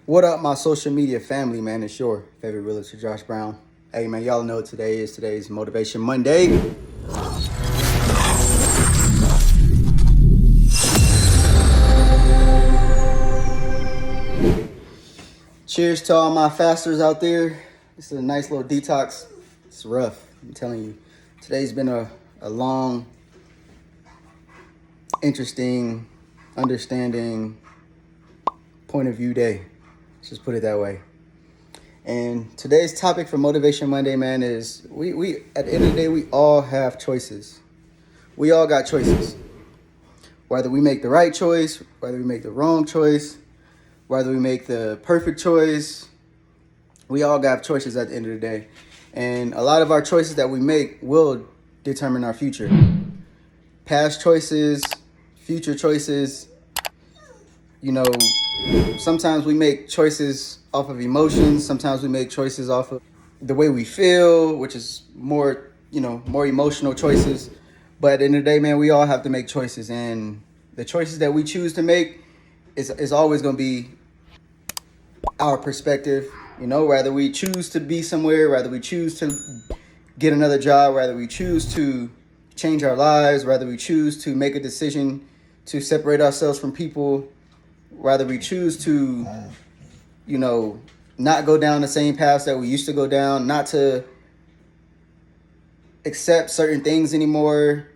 What up, my social media family, man? It's your favorite realtor, Josh Brown. Hey, man, y'all know today is today's Motivation Monday. Cheers to all my fasters out there. This is a nice little detox. It's rough, I'm telling you. Today's been a long, interesting, understanding point of view day. Let's just put it that way. And today's topic for Motivation Monday, man, is we at the end of the day, we all have choices. We all got choices. Whether we make the right choice, whether we make the wrong choice, whether we make the perfect choice, we all got choices at the end of the day. And a lot of our choices that we make will determine our future. Past choices, future choices, sometimes we make choices off of emotions. Sometimes we make choices off of the way we feel, which is more emotional choices. But at the end of the day, man, we all have to make choices. And the choices that we choose to make is always going to be our perspective. Whether we choose to be somewhere, whether we choose to get another job, whether we choose to change our lives, whether we choose to make a decision to separate ourselves from people, whether we choose to, not go down the same paths that we used to go down, not to accept certain things anymore,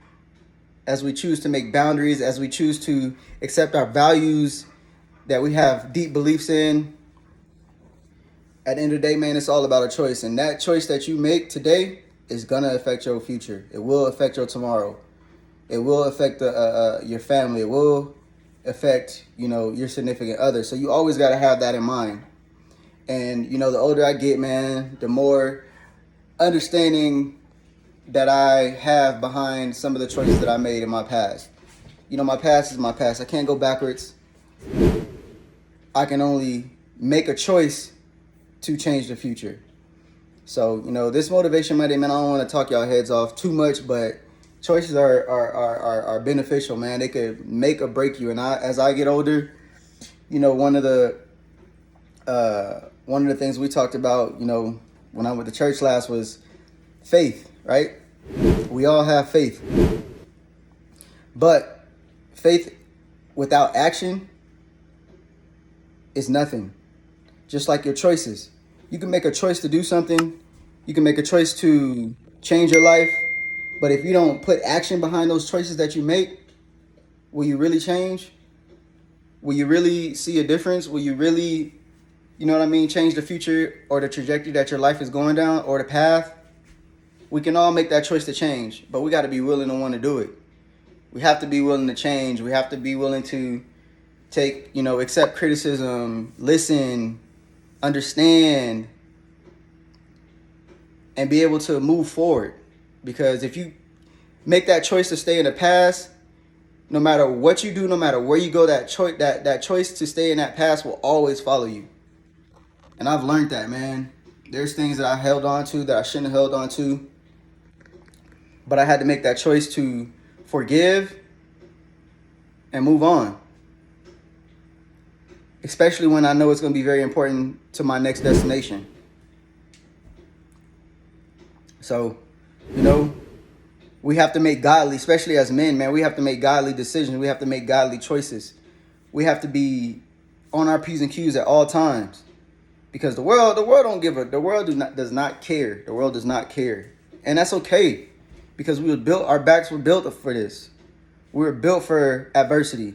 as we choose to make boundaries, as we choose to accept our values that we have deep beliefs in. At the end of the day, man, it's all about a choice. And that choice that you make today is going to affect your future. It will affect your tomorrow. It will affect your family. It will affect, your significant other. So you always got to have that in mind. And, the older I get, man, the more understanding that I have behind some of the choices that I made in my past. My past is my past. I can't go backwards. I can only make a choice to change the future. So, this Motivation Monday, man, I don't want to talk y'all heads off too much, but choices are beneficial, man. They could make or break you. And as I get older, one of the things we talked about, when I went to church last was faith, right? We all have faith. But faith without action is nothing. Just like your choices. You can make a choice to do something. You can make a choice to change your life. But if you don't put action behind those choices that you make, will you really change? Will you really see a difference? Will you really, change the future or the trajectory that your life is going down or the path? We can all make that choice to change, but we got to be willing to want to do it. We have to be willing to change. We have to be willing to take, accept criticism, listen, understand, and be able to move forward. Because if you make that choice to stay in the past, no matter what you do, no matter where you go, that choice to stay in that past will always follow you. And I've learned that, man. There's things that I held on to that I shouldn't have held on to. But I had to make that choice to forgive and move on. Especially when I know it's going to be very important to my next destination. So, we have to make godly, especially as men, man, we have to make godly decisions. We have to make godly choices. We have to be on our P's and Q's at all times. Because the world does not care. The world does not care. And that's okay. Because our backs were built for this. We were built for adversity.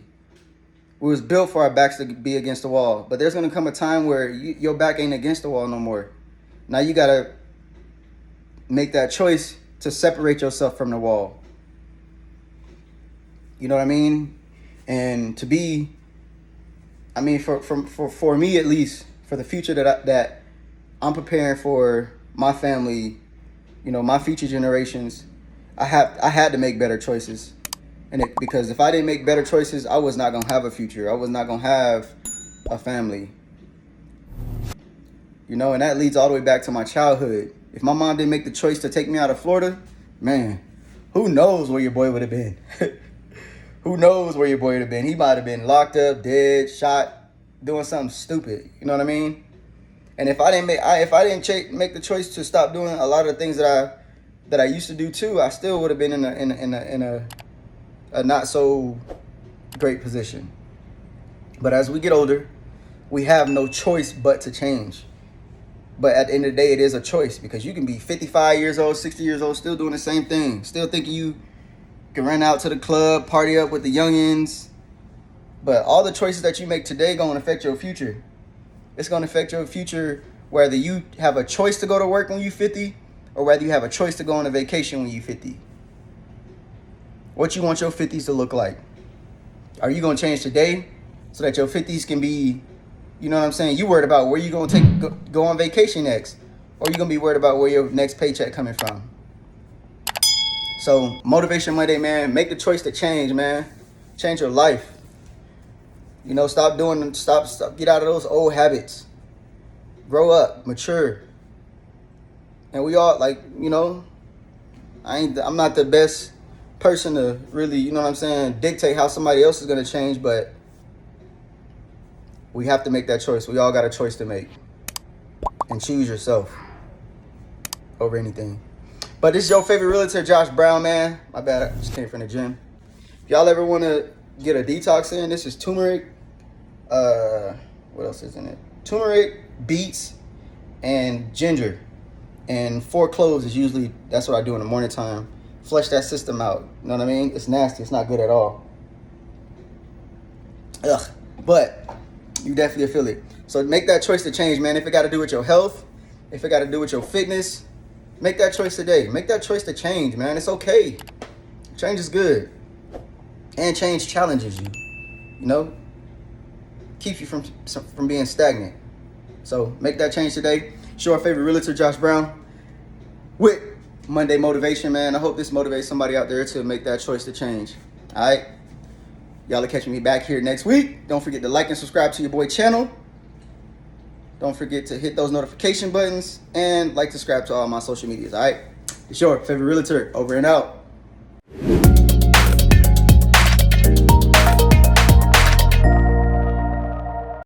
We was built for our backs to be against the wall. But there's going to come a time where your back ain't against the wall no more. Now you got to make that choice to separate yourself from the wall. You know what I mean? And to be, for me at least, for the future that I'm preparing for my family, my future generations, I had to make better choices. Because if I didn't make better choices, I was not going to have a future. I was not going to have a family. And that leads all the way back to my childhood. If my mom didn't make the choice to take me out of Florida, man, who knows where your boy would have been? Who knows where your boy would have been? He might have been locked up, dead, shot, doing something stupid. You know what I mean? And if I didn't make the choice to stop doing a lot of the things that I used to do too, I still would have been in a not so great position. But as we get older, we have no choice but to change. But at the end of the day, it is a choice, because you can be 55 years old, 60 years old, still doing the same thing, still thinking you can run out to the club, party up with the youngins. But all the choices that you make today going to affect your future. It's going to affect your future whether you have a choice to go to work when you're 50 or whether you have a choice to go on a vacation when you're 50. What you want your 50s to look like? Are you going to change today so that your 50s can be, you know what I'm saying? You worried about where you going to go on vacation next, or you going to be worried about where your next paycheck coming from? So Motivation Monday, man, make the choice to change, man. Change your life. You know, stop get out of those old habits. Grow up, mature. And we all, like, you know, I'm not the best person to really, you know what I'm saying, dictate how somebody else is going to change, but we have to make that choice. We all got a choice to make. And choose yourself over anything. But this is your favorite realtor, Josh Brown, man. My bad, I just came from the gym. If y'all ever want to get a detox in, this is turmeric. What else is in it? Turmeric, beets, and ginger. And 4 cloves is usually, that's what I do in the morning time. Flush that system out. You know what I mean? It's nasty. It's not good at all. Ugh. But you definitely feel it. So make that choice to change, man. If it got to do with your health, if it got to do with your fitness, make that choice today. Make that choice to change, man. It's okay. Change is good. And change challenges you. You know? Keeps you from being stagnant. So make that change today. It's your favorite realtor, Josh Brown, with Monday Motivation, man. I hope this motivates somebody out there to make that choice to change. All right? Y'all will catch me back here next week. Don't forget to like and subscribe to your boy channel. Don't forget to hit those notification buttons and like, subscribe to all my social medias, all right? It's your favorite realtor, over and out.